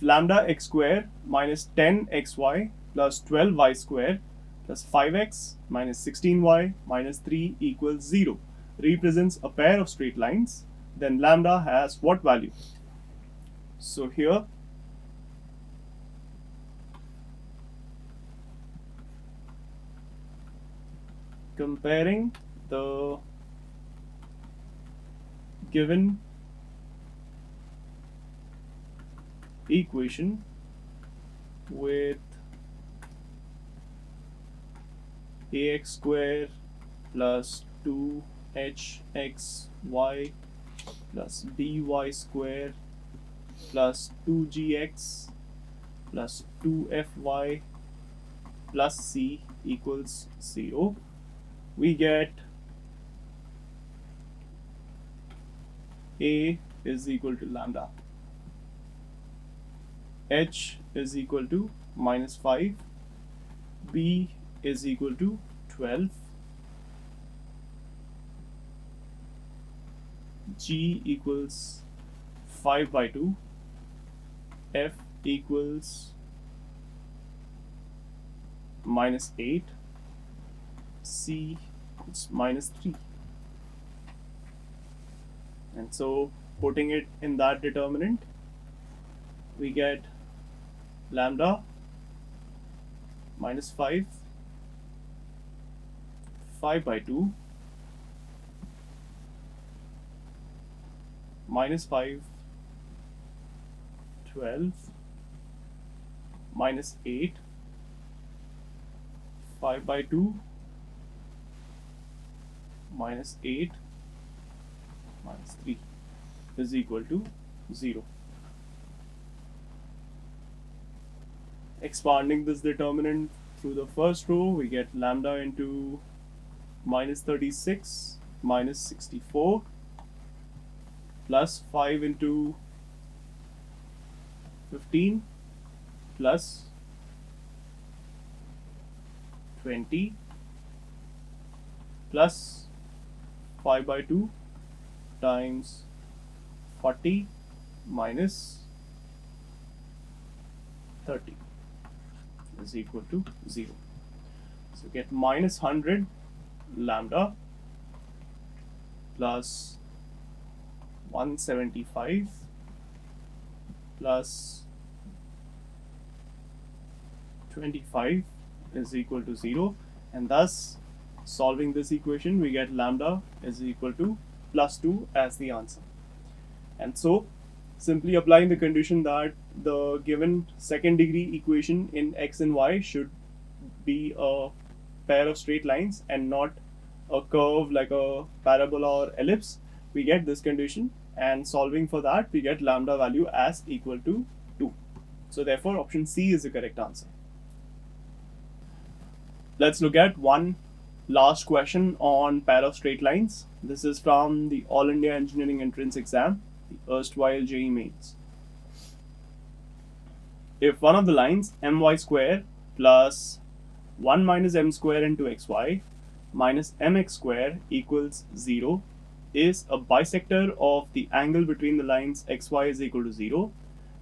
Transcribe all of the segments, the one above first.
if lambda x square minus 10xy plus 12y square plus 5x minus 16y minus 3 equals 0 represents a pair of straight lines, then lambda has what value? So here comparing the given equation with ax square plus 2hxy plus by square plus 2gx plus 2fy plus c equals 0, we get a is equal to lambda, h is equal to minus 5, b is equal to 12, g equals 5 by 2, f equals minus 8, c is minus 3. And so putting it in that determinant, we get lambda minus 5, 5 by 2, minus 5, 12, minus 8, 5 by 2, minus 8, minus 3 is equal to 0. Expanding this determinant through the first row, we get lambda into minus 36 minus 64 plus 5 into 15 plus 20 plus 5 by 2 times 40 minus 30 is equal to 0. So get minus 100 lambda plus 175 plus 25 is equal to 0, and thus solving this equation we get lambda is equal to plus 2 as the answer. And so simply applying the condition that the given second degree equation in x and y should be a pair of straight lines and not a curve like a parabola or ellipse, we get this condition, and solving for that we get lambda value as equal to 2. So therefore option C is the correct answer. Let's look at one last question on pair of straight lines. This is from the All India Engineering Entrance Exam, the erstwhile JEE Mains. If one of the lines my square plus 1 minus m square into xy minus mx square equals 0 is a bisector of the angle between the lines xy is equal to 0,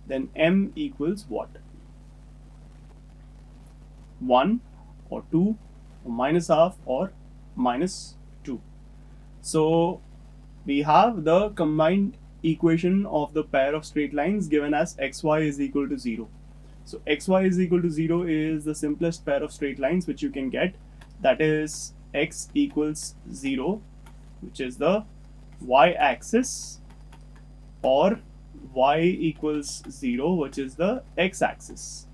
then m equals what? 1 or 2 or minus half or minus 2. So we have the combined equation of the pair of straight lines given as xy is equal to 0. So xy is equal to 0 is the simplest pair of straight lines which you can get, that is x equals 0, which is the y-axis, or y equals 0, which is the x-axis.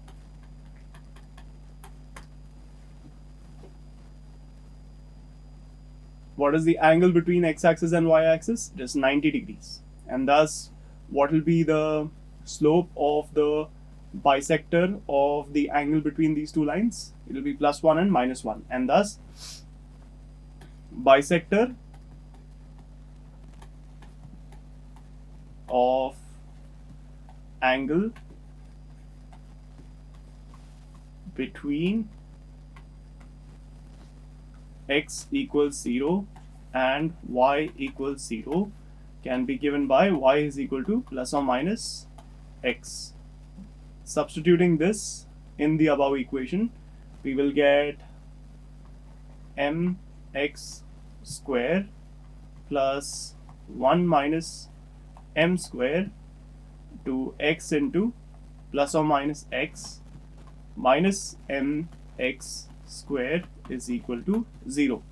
What is the angle between x-axis and y-axis? It is 90 degrees. And thus, what will be the slope of the bisector of the angle between these two lines? It will be plus 1 and minus 1. And thus, bisector of angle between x equals 0 and y equals 0 can be given by y is equal to plus or minus x. Substituting this in the above equation, we will get mx square plus 1 minus m square to x into plus or minus x minus mx square is equal to 0.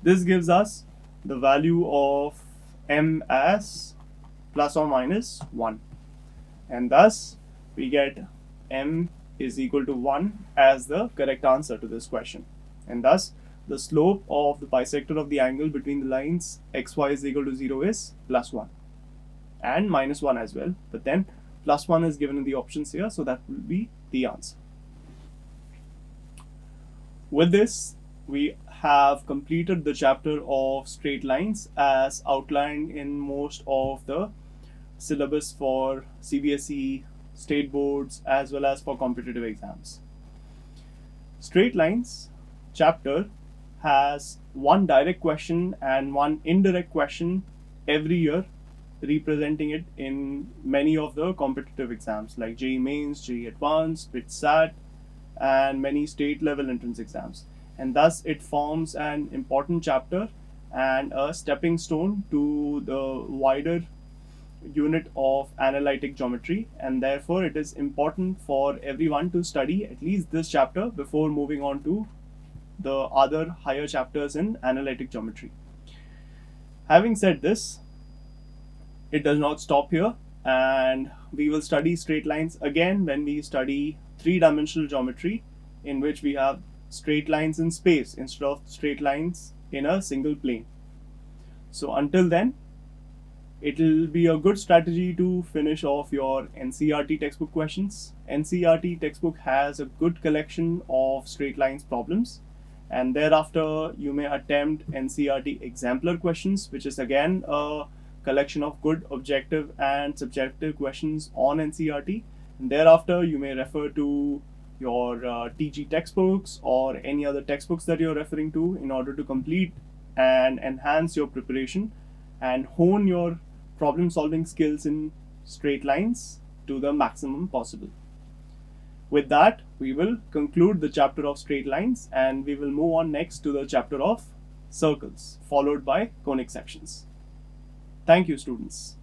This gives us the value of m as plus or minus 1, and thus we get m is equal to 1 as the correct answer to this question. And thus the slope of the bisector of the angle between the lines xy is equal to 0 is plus 1 and minus 1 as well, but then plus 1 is given in the options here, so that will be the answer. With this, we have completed the chapter of straight lines as outlined in most of the syllabus for CBSE, state boards, as well as for competitive exams. Straight lines chapter has one direct question and one indirect question every year, representing it in many of the competitive exams like JEE Mains, JEE Advanced, SAT, and many state level entrance exams. And thus it forms an important chapter and a stepping stone to the wider unit of analytic geometry, and therefore it is important for everyone to study at least this chapter before moving on to the other higher chapters in analytic geometry. Having said this, it does not stop here, and we will study straight lines again when we study three-dimensional geometry, in which we have straight lines in space instead of straight lines in a single plane. So until then, it will be a good strategy to finish off your NCERT textbook questions. NCERT textbook has a good collection of straight lines problems, and thereafter you may attempt NCERT exemplar questions, which is again a collection of good objective and subjective questions on NCERT. And thereafter you may refer to your TG textbooks or any other textbooks that you're referring to in order to complete and enhance your preparation and hone your problem solving skills in straight lines to the maximum possible. With that, we will conclude the chapter of straight lines, and we will move on next to the chapter of circles, followed by conic sections. Thank you, students.